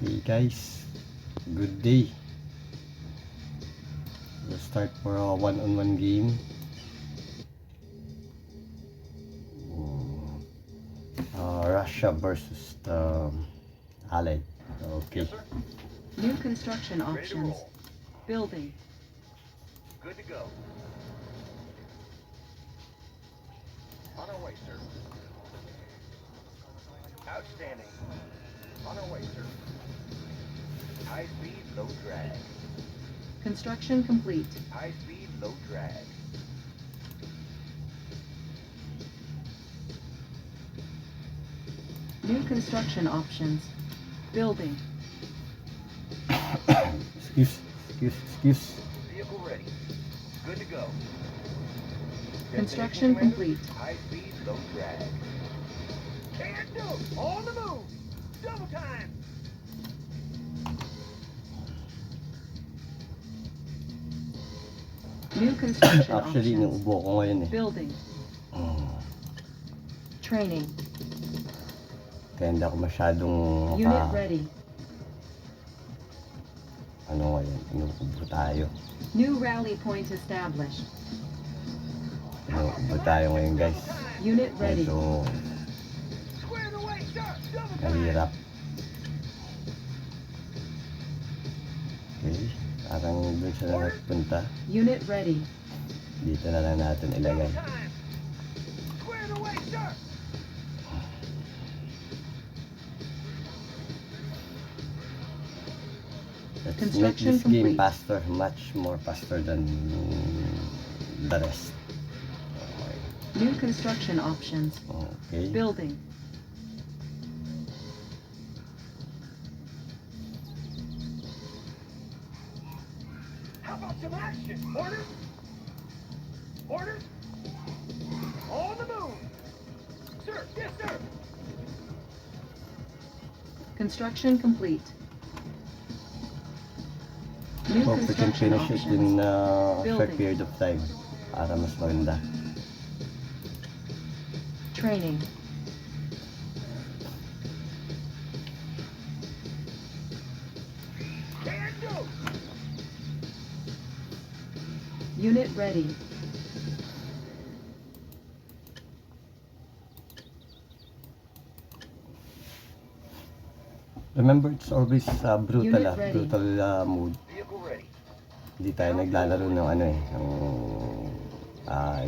Okay guys, good day. We'll start for a one-on-one game. Russia versus the Allied. Okay. New construction options. Building. Good to go. On our way, sir. Outstanding. On our way, sir. High speed, low drag. Construction complete. High speed, low drag. New construction options. Building. Excuse. Vehicle ready. Good to go. Construction complete. High speed, low drag. Can't do. On the move. Double time. New construction Actually, options. inuubo ko ngayon eh. Building. Training. Kaya hindi ako masyadong Unit ready. ano ngayon, inuubo tayo. New rally point established. Inuubo tayo ngayon guys. Unit ready. Medyo Squared away, sir. Double time. mahirap. Okay, parang dun siya na nagpunta. Unit ready. Dito na lang natin ilagay. Double time. Squared away, sir. Let's make Construction this game complete. faster, much more faster than the rest. New construction options. Okay. Building. How about some action? Orders? Orders? On the move. Sir, yes, sir. Construction complete. New Hope we can construction finish it options. in a short Building. period of time para mas maganda. Training. Can do. Unit ready. Remember, it's always brutal Unit ready. brutal mode. Vehicle ready. Hindi tayo naglalaro ng ano eh,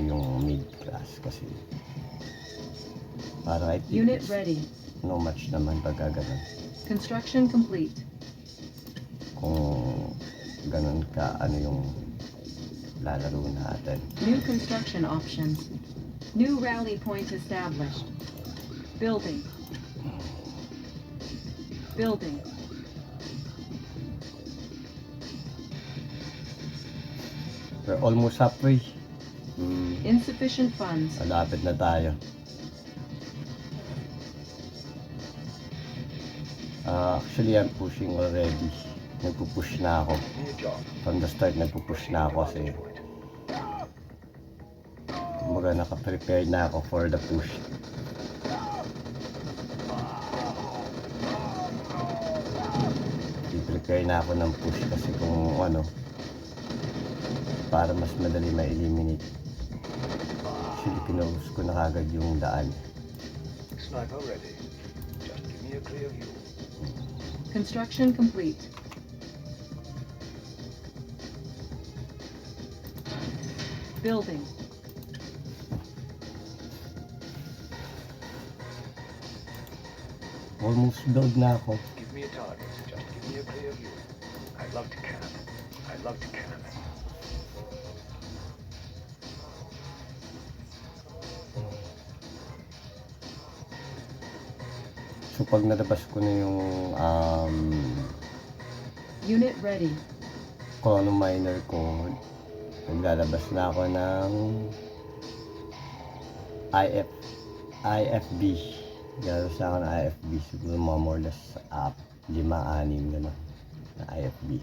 yung mid class kasi para I think Unit it's ready. no match naman pagka ganun. Construction complete. Kung ganun ka ano yung lalaro natin. New construction options. New rally point established. Building. Building. We're almost halfway. Insufficient funds. Malapit na tayo. Actually, I'm pushing already. Nagpupush na ako. New job. From the start, nagpupush na ako kasi kumbaga naka-prepare na ako for the push. I-prepare na ako ng push kasi kung ano, para mas madali ma-eliminate. Actually, pinause ko na kagad yung daan. Sniper ready. Just give me a clear view. Construction complete. Building. Almost build na ako. Give me a target. Just give me a clear view. I'd love to camp. I'd love to camp. So pag nalabas ko na yung Unit ready. chrono miner ko, naglalabas na ako ng IFB. Lalabas na ako ng IFB. Siguro mga more or less 5-6 gano'n na IFB.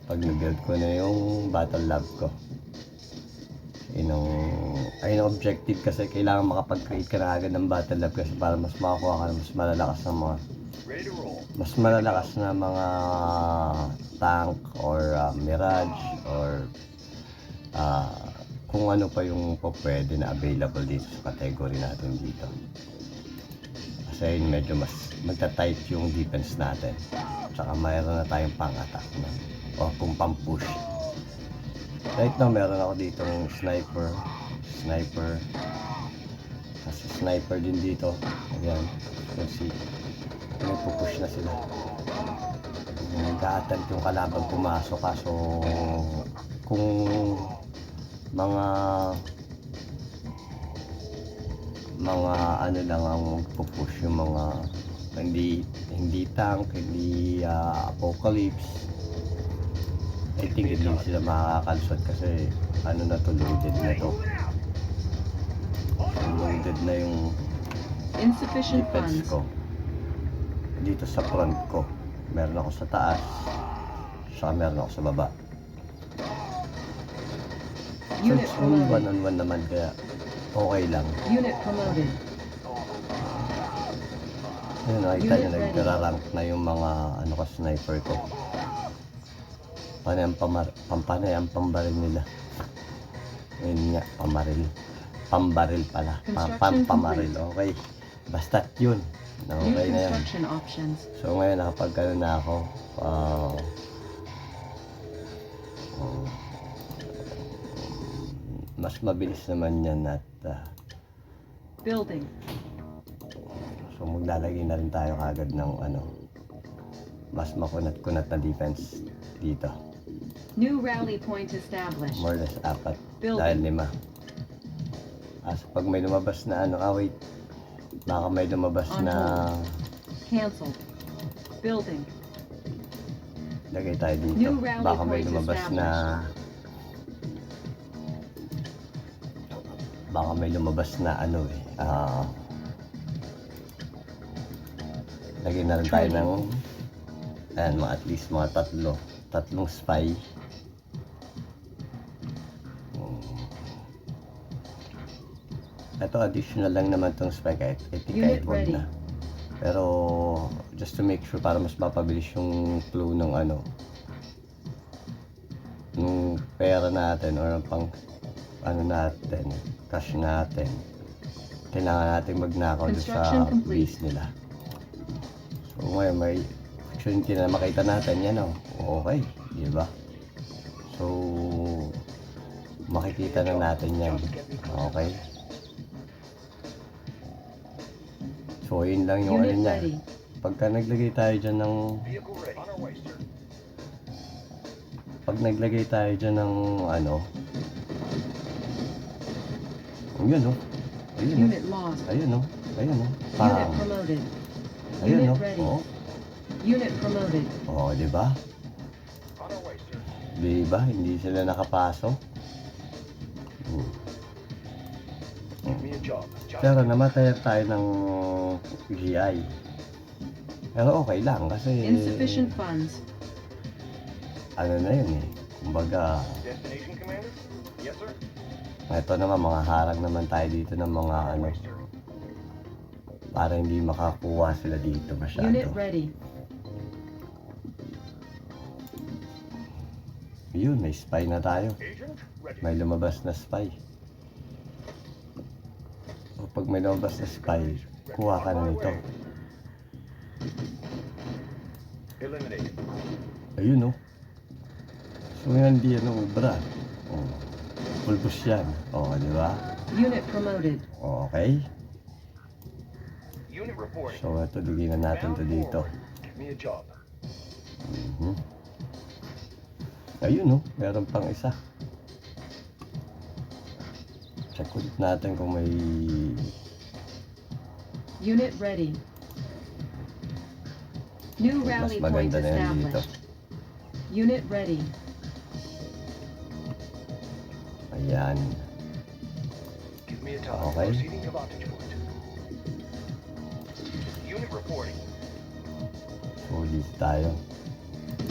Pag na-build ko na yung battle lab ko. Ayun ang objective kasi kailangan makapag-create ka na agad ng battle lab kasi para mas makakuha ka ng mas malalakas ng mga Ready to roll. mas malalakas na mga tank or Mirage or kung ano pa yung pwede na available dito sa category natin dito. Kasi yun, medyo mas magta-tight yung defense natin. Tsaka mayroon na tayong pang-attack na o kung pang-push. Right now meron ako dito ng sniper. Kasi sniper din dito. Ayan. Kasi nagpo-push na sila. Nag-a-attempt yung kalaban pumasok, kaso kung mga ano lang ang pupush, yung mga hindi tank, hindi apocalypse, I think hindi sila makakakalsot kasi ano na to, loaded na to. Loaded na yung Insufficient defense funds. ko dito sa front ko. Meron ako sa taas, saka meron ako sa baba. Unit Since promoted. one-on-one naman, kaya okay lang. Unit promoted. Ayun, nakita nyo, Unit ready. nagkararank na yung mga ano ko, sniper ko. Panay ang pambaril nila. Ayun nga, pambaril pala. Construction Pamaril, okay. Basta't yun. New Okay na yan. construction options. So ngayon, nakapagkano na ako. Mas mabilis naman yan at Building. so maglalagay na rin tayo kagad ng ano, mas makunat-kunat na defense dito. New rally point established. More or less 4 Building. dahil 5. So pag may lumabas na ano, wait, baka may lumabas On na Cancelled. Building. lagay tayo dito, New rally baka may point lumabas na ano lagay na rin tayo ng ayan, at least mga tatlong spy. Ito additional lang naman tong spy, kahit Unit wag ready. na. Pero just to make sure, para mas mapabilis yung flow ng ano, ng pera natin or pang ano natin, cash natin, kailangan natin magnakaw doon Construction sa complete. base nila. So ngayon may opportunity na makita natin yan, okay, di ba? So makikita na natin yan, okay. So yun lang yung ano Unit niya. ready. Pagka naglagay tayo dyan ng Vehicle ready. On our way, sir. pag naglagay tayo dyan ng ano, yun ayun Unit lost. ayun Unit Pang. promoted. Ayun Unit ready. Unit promoted. di ba? On our way, sir. Di ba? Hindi sila nakapasok. Give me a job. Pero namatay tayo ng GI. Pero okay lang kasi Insufficient funds. ano na yun kumbaga Destination, Commander? Yes, sir. ito naman, mga harang naman tayo dito ng mga On our ano, way, sir. para hindi makakuha sila dito masyado. Unit ready. Yun, may spy na tayo. Agent, ready. May lumabas na spy. O pag may lumabas na spy, kuha ka na nito. Eliminated. Ayun So yan, di ubra. Pulbos yan. Di ba? Unit promoted. Okay. Unit reporting. So ito, lagyan na natin to dito. Give me a job. Ayun meron pang isa. Check ulit natin kung may Unit ready. New mas rally point maganda na yan dito. established. Unit ready. Ayan. Give me a time. Okay. Proceeding to vantage point. Unit reporting. So dito tayo.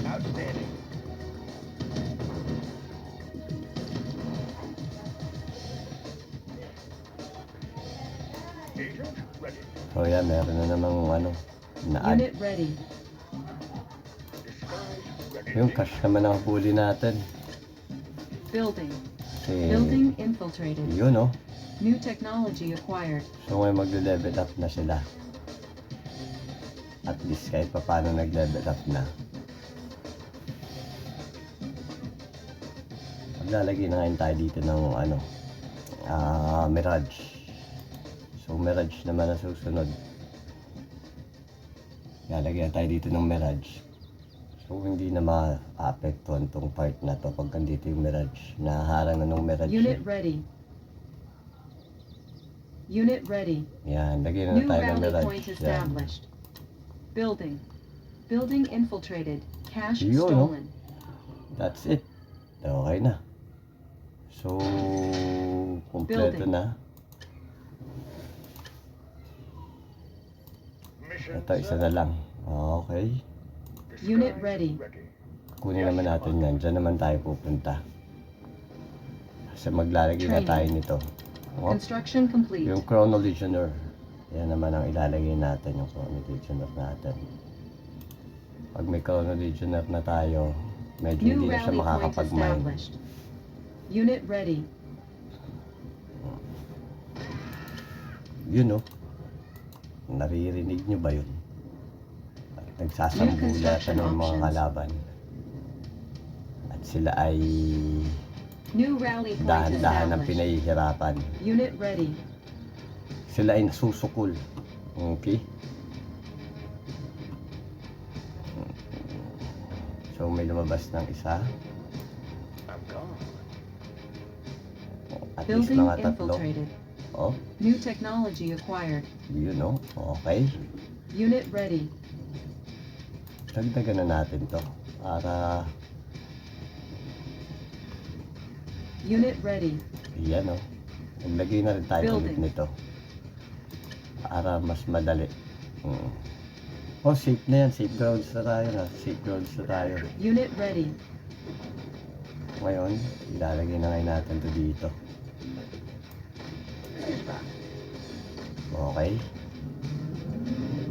Outstanding. Agent, ready. So yan, meron na namang ano, na-add. Unit ready. Disguise ready. Yung cash naman ang huli natin. Building. Kasi, Building infiltrated. yun oh. New technology acquired. So ngayon magle-level up na sila. At least kahit pa paano nag-level up na. Maglalagay na ngayon tayo dito ng ano, Mirage. So Mirage naman ang susunod. Lalagyan tayo dito ng Mirage. So hindi na ma-apektuhan tong part na to pag nandito yung Mirage. Naharang na ng Mirage. Unit ready. Unit ready. Yan, lagyan na New tayo ng rally Mirage. point Yan. established. Building. Building infiltrated. Cash Yun, no? stolen. That's it. Okay na. So, kompleto Building. na. Mission Ito, isa na lang. Okay. Disguise Unit ready. Kunin naman natin yan. Diyan naman tayo pupunta. Kasi maglalagay na Training. tayo nito. Oh, Construction complete. yung Chrono Legionnaire. Yan naman ang ilalagay natin, yung Chrono Legionnaire natin. Pag may Chrono Legionnaire na tayo, medyo New hindi na siya rally point makakapag-mine. established. Unit ready. Yun, oh. Naririnig nyo ba yun? Nagsasambulatan ng mga kalaban. At sila ay New rally point dahan-dahan ang established. pinahihirapan. Unit ready. Sila ay nasusukol. Okay? So may lumabas ng isa. I'm gone. At least Building mga tatlo. infiltrated. Oh, New technology acquired. yun oh. Okay. Unit ready. Dagdagan na natin to. Para, Unit ready. yan oh. Naglagay na rin tayo ulit Building. nito. Para mas madali. Oh, safe na yan. Safe grounds na tayo na. Safe grounds na tayo. Unit ready. Ngayon, ilalagay na ngayon natin to dito. Okay.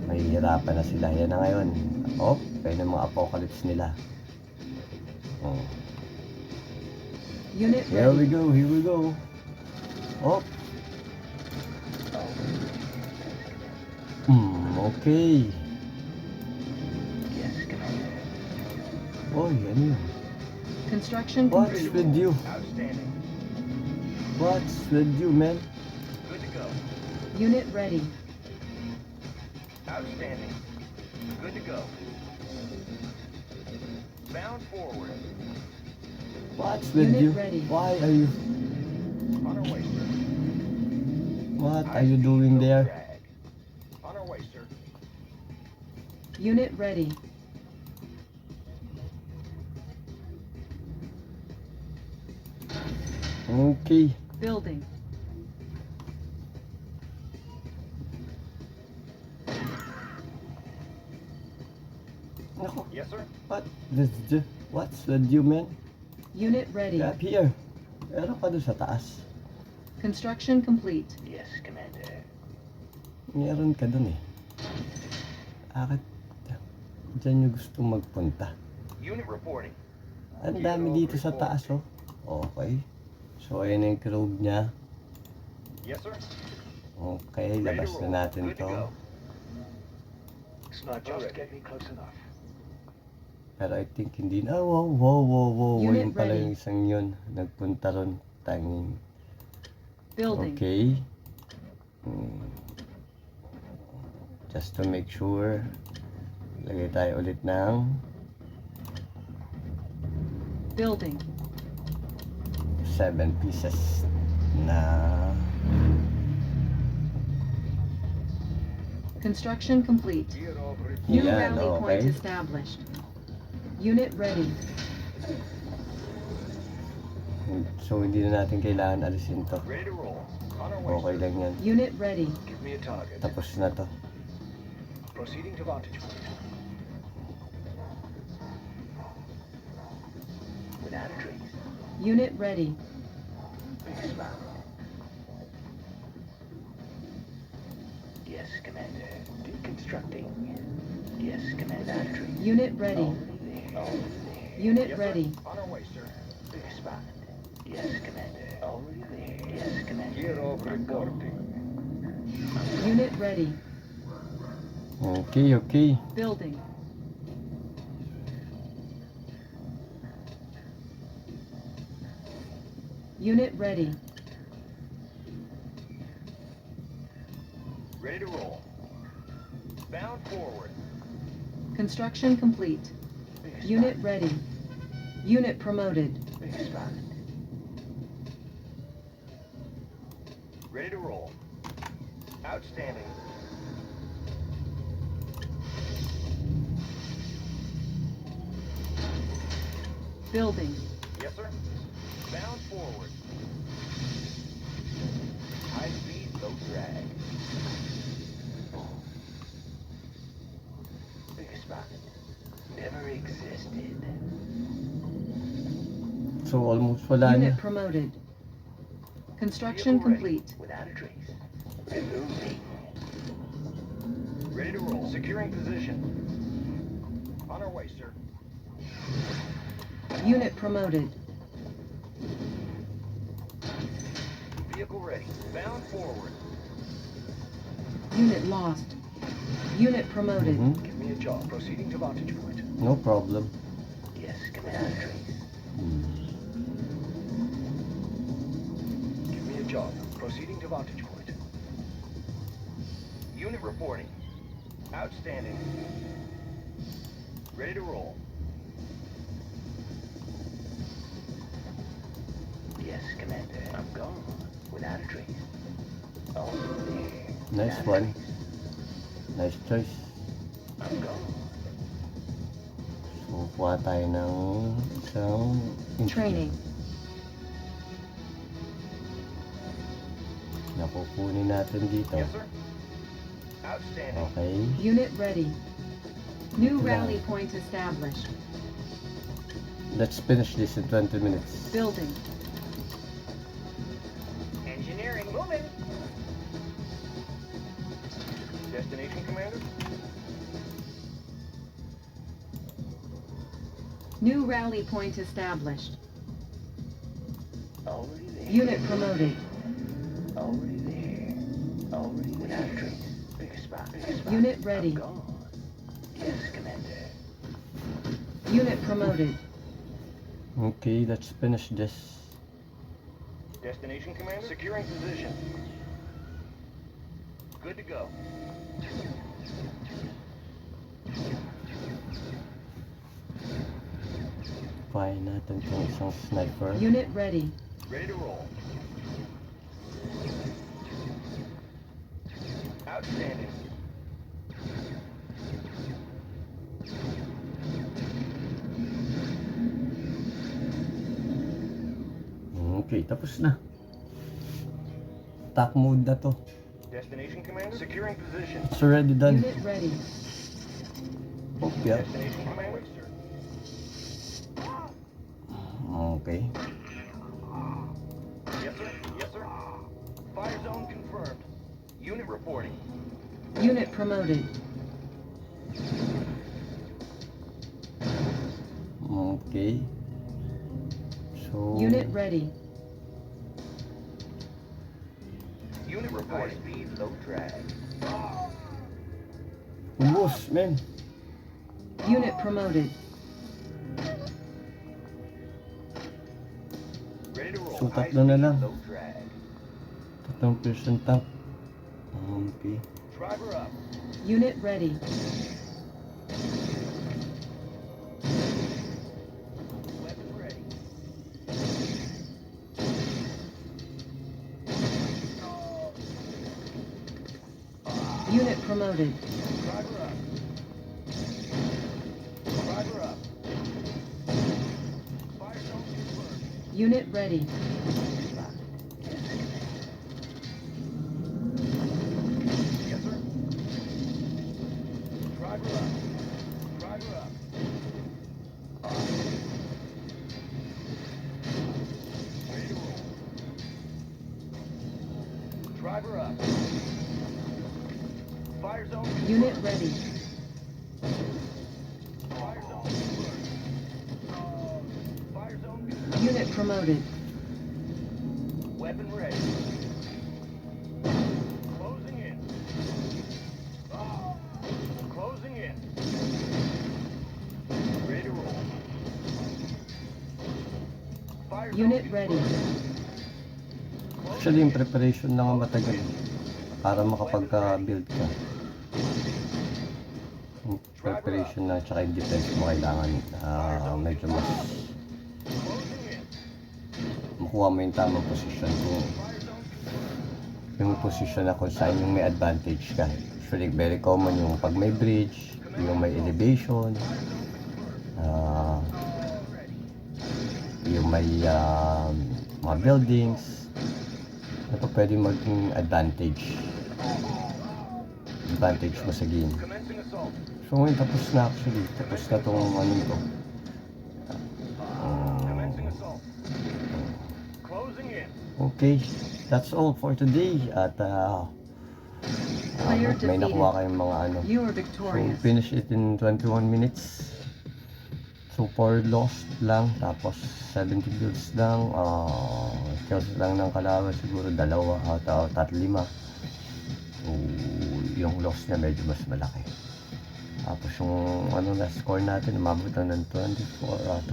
Mahihirapan na sila. Yan na ngayon. Oh, kaya ng mga apocalypse nila. Oh. Unit Here we ready. go, here we go. Oh. Okay. Yes, Commander. Oh, yan yun. Construction What's complete. with you? Outstanding. What's with you, man? Good to go. Unit ready. Outstanding. Good to go. Bound forward. What's with Unit you? ready. Why are you? On our way, sir. What are you doing there? Drag. On our way, sir. Unit ready. Okay. Building. Nako, Yes, sir. what's with you, man? Unit ready. Up here. Meron pa doon sa taas. Construction complete. Yes, Commander. Meron ka doon eh. Bakit dyan yung gusto magpunta? Unit reporting. Ang dami dito sa taas oh. Okay. So ayun na yung probe niya. Yes, sir. Okay, Ready labas to na roll. natin Good to to. go. Sniper just get me close enough. Pero I think hindi na. Wow. Unit Yung pala ready. yung isang yun. Nagpunta ron. Tanging. Building. Okay. Just to make sure. Lagay tayo ulit ng Building. 7 pieces na Construction complete. Year of New Yan, rally point okay. established. Unit ready. So hindi na natin kailangan alisin to. Ready to roll. On our way, Okay sir. lang yan. Unit ready. Give me a target. Tapos na to. Proceeding to vantage point. Without a trace. Unit ready. Expand. Yes, Yes, Commander. Deconstructing. Yes, Commander. Unit ready. Already there. Unit Yes, ready. Sir. On our way, sir. Respond. Yes, Commander. Already there. Yes, Commander. Gear of reporting. Unit ready. Okay, okay. Building. Unit ready. Ready to roll. Bound forward. Construction complete. Unit ready. Unit promoted. Respond. Ready to roll. Outstanding. Building. Yes, sir. Bound forward. High speed, low drag. Big spot. Never existed. So almost wala Unit na. promoted. Construction Vehicle ready, complete. without a trace. Removing. Ready to roll. Securing position. On our way, sir. Unit promoted. Vehicle ready. Bound forward. Unit lost. Unit promoted. Mhm. Give me a job. Proceeding to vantage point. No problem. Yes, Commander. Trace. Give me a job. Proceeding to vantage point. Unit reporting. Outstanding. Ready to roll. Yes, Commander. I'm gone. Without a trace. Oh, there. Nice one. Nice choice. I'm gone. So, kuha tayo ng isang Training. na kukunin natin dito. Yes, sir. Outstanding. Okay. Unit ready. New Yeah. rally point established. Let's finish this in 20 minutes. Building. Engineering moving. Destination, Commander? New rally point established. Already there. Unit promoted. Already there. Already without a trace. Big spot. Big spot. Unit ready. I'm gone. Yes, Commander. Unit promoted. Okay, let's finish this. Destination, Commander? Securing position. Good to go. Kuhain natin itong isang sniper. Unit ready. Ready to roll. Outstanding. Okay, tapos na. Attack mode na to. Destination, Commander? Securing position. It's already done. Unit ready. Okay. Destination, Commander? Sir. Okay. Yes, sir. Yes, sir. Fire zone confirmed. Unit reporting. Unit promoted. Okay. So, Unit ready. Unit reporting. High speed, low drag. ubos, men. Unit promoted. Ready to roll. So, High tatlo na speed, lang. low drag. 3% tank. Okay. Driver up. Unit ready. Weapon ready. Unit promoted. Driver up. Driver up. Fire zone confirmed. Unit ready. Yes, sir. Driver up. Driver up. Ready to roll. Driver up. Fire zone. Unit ready. Fire zone. Fire zone. Unit promoted. Weapon ready. Closing in. Closing in. Ready to roll. Fire zone Unit control. ready. Actually, yung preparation na nga matagal para makapagka-build ka. Yung preparation na tsaka yung defense mo kailangan medyo mas Closing in. makuha mo yung tamang position kung Fire zone. yung position na kung saan yung may advantage ka. Usually, very common yung pag may bridge, yung may elevation, yung may mga buildings. Ito pwede maging advantage mo sa game. Commencing assault. So ngayon tapos na actually, tapos na tong ano to. Commencing assault. Closing in. Okay, that's all for today. At Player may defeated. nakuha kayong mga ano. You are So victorious. finish it in 21 minutes. So for lost lang, tapos 70 builds lang, kills lang ng kalaban siguro 2 at 5. So yung loss niya medyo mas malaki. Tapos yung ano na score natin, umabot na ng 240,917.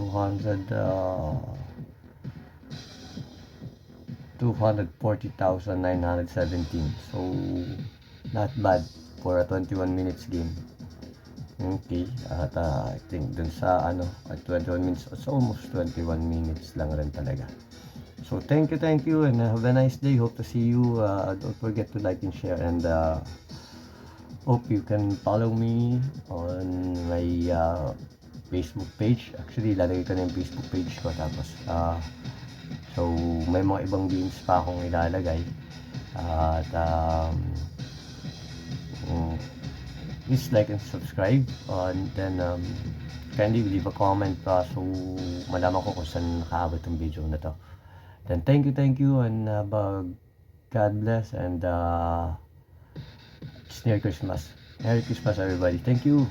So not bad for a 21 minutes game. Okay, at I think dun sa ano, at 21 minutes, it's almost 21 minutes lang rin talaga. So thank you and have a nice day. Hope to see you. Don't forget to like and share, and hope you can follow me on my Facebook page. Actually, lalagay ko na yung Facebook page ko, tapos so may mga ibang games pa akong ilalagay. At please like and subscribe, and then kindly leave a comment pa so malaman ko kung saan nakaabot yung video na to. Then thank you, and God bless, and it's Merry Christmas. Merry Christmas everybody. Thank you.